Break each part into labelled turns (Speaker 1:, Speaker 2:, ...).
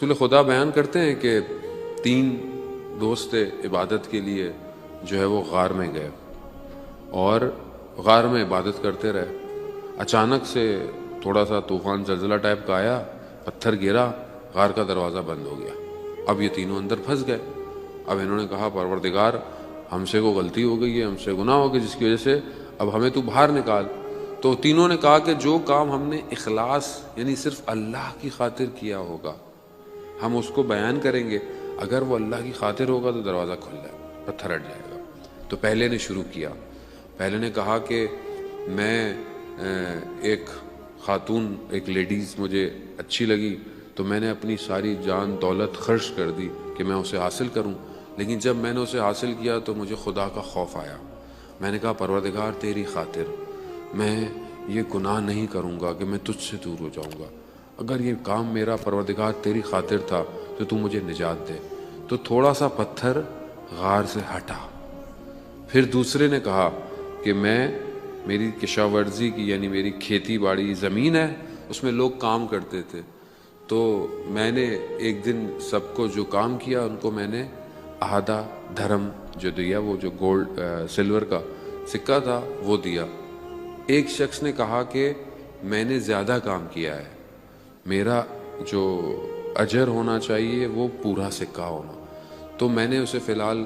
Speaker 1: رسول خدا بیان کرتے ہیں کہ 3 دوست عبادت کے لیے جو ہے وہ غار میں گئے اور غار میں عبادت کرتے رہے۔ اچانک سے تھوڑا سا طوفان زلزلہ ٹائپ کا آیا، پتھر گرا، غار کا دروازہ بند ہو گیا۔ اب یہ تینوں اندر پھنس گئے۔ اب انہوں نے کہا پروردگار ہم سے کوئی غلطی ہو گئی ہے، ہم سے گناہ ہو گیا جس کی وجہ سے اب ہمیں تو باہر نکال۔ تو تینوں نے کہا کہ جو کام ہم نے اخلاص یعنی صرف اللہ کی خاطر کیا ہوگا ہم اس کو بیان کریں گے، اگر وہ اللہ کی خاطر ہوگا تو دروازہ کھل جائے گا، پتھر ہٹ جائے گا۔ تو پہلے نے شروع کیا، پہلے نے کہا کہ میں ایک خاتون، ایک لیڈیز مجھے اچھی لگی تو میں نے اپنی ساری جان دولت خرچ کر دی کہ میں اسے حاصل کروں، لیکن جب میں نے اسے حاصل کیا تو مجھے خدا کا خوف آیا۔ میں نے کہا پروردگار تیری خاطر میں یہ گناہ نہیں کروں گا کہ میں تجھ سے دور ہو جاؤں گا، اگر یہ کام میرا پروردگار تیری خاطر تھا تو مجھے نجات دے۔ تو تھوڑا سا پتھر غار سے ہٹا۔ پھر دوسرے نے کہا کہ میری کشاورزی کی یعنی میری کھیتی باڑی زمین ہے، اس میں لوگ کام کرتے تھے، تو میں نے ایک دن سب کو جو کام کیا ان کو میں نے آدھا دھرم جو دیا، وہ جو گولڈ سلور کا سکہ تھا وہ دیا۔ ایک شخص نے کہا کہ میں نے زیادہ کام کیا ہے، میرا جو اجر ہونا چاہیے وہ پورا سکہ ہونا، تو میں نے اسے فی الحال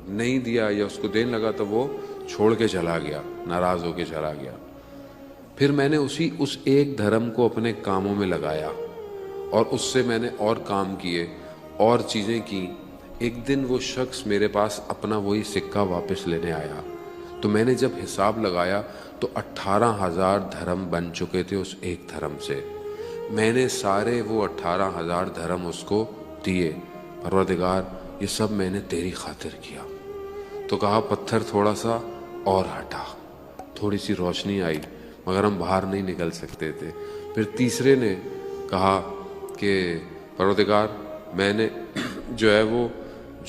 Speaker 1: نہیں دیا یا اس کو دینے لگا تو وہ چھوڑ کے چلا گیا، ناراض ہو کے چلا گیا۔ پھر میں نے اس ایک دھرم کو اپنے کاموں میں لگایا اور اس سے میں نے اور کام کیے اور چیزیں کی۔ ایک دن وہ شخص میرے پاس اپنا وہی سکہ واپس لینے آیا، تو میں نے جب حساب لگایا تو 18,000 دھرم بن چکے تھے اس ایک دھرم سے۔ میں نے سارے وہ 18,000 دھرم اس کو دیے، پروردگار یہ سب میں نے تیری خاطر کیا۔ تو کہا پتھر تھوڑا سا اور ہٹا، تھوڑی سی روشنی آئی مگر ہم باہر نہیں نکل سکتے تھے۔ پھر تیسرے نے کہا کہ پروردگار میں نے جو ہے وہ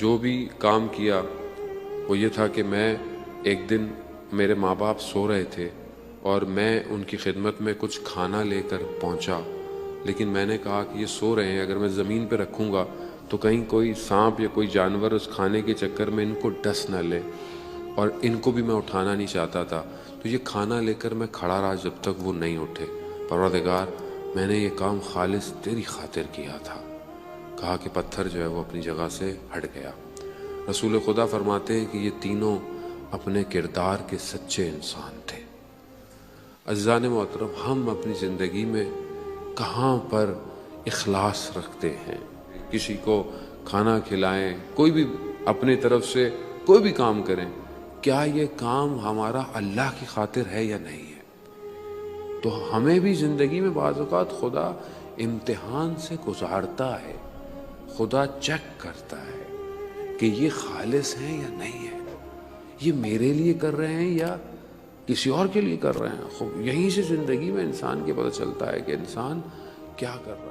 Speaker 1: جو بھی کام کیا وہ یہ تھا کہ میں ایک دن میرے ماں باپ سو رہے تھے اور میں ان کی خدمت میں کچھ کھانا لے کر پہنچا، لیکن میں نے کہا کہ یہ سو رہے ہیں، اگر میں زمین پہ رکھوں گا تو کہیں کوئی سانپ یا کوئی جانور اس کھانے کے چکر میں ان کو ڈس نہ لے، اور ان کو بھی میں اٹھانا نہیں چاہتا تھا، تو یہ کھانا لے کر میں کھڑا رہا جب تک وہ نہیں اٹھے۔ پروردگار میں نے یہ کام خالص تیری خاطر کیا تھا۔ کہا کہ پتھر جو ہے وہ اپنی جگہ سے ہٹ گیا۔ رسول خدا فرماتے ہیں کہ یہ تینوں اپنے کردار کے سچے انسان تھے۔ عزیزان محترم، ہم اپنی زندگی میں کہاں پر اخلاص رکھتے ہیں؟ کسی کو کھانا کھلائیں، کوئی بھی اپنی طرف سے کوئی بھی کام کریں، کیا یہ کام ہمارا اللہ کی خاطر ہے یا نہیں ہے؟ تو ہمیں بھی زندگی میں بعض اوقات خدا امتحان سے گزارتا ہے، خدا چیک کرتا ہے کہ یہ خالص ہیں یا نہیں ہے، یہ میرے لیے کر رہے ہیں یا کسی اور کے لیے کر رہے ہیں۔ یہیں سے زندگی میں انسان کے پتہ چلتا ہے کہ انسان کیا کر رہا ہے۔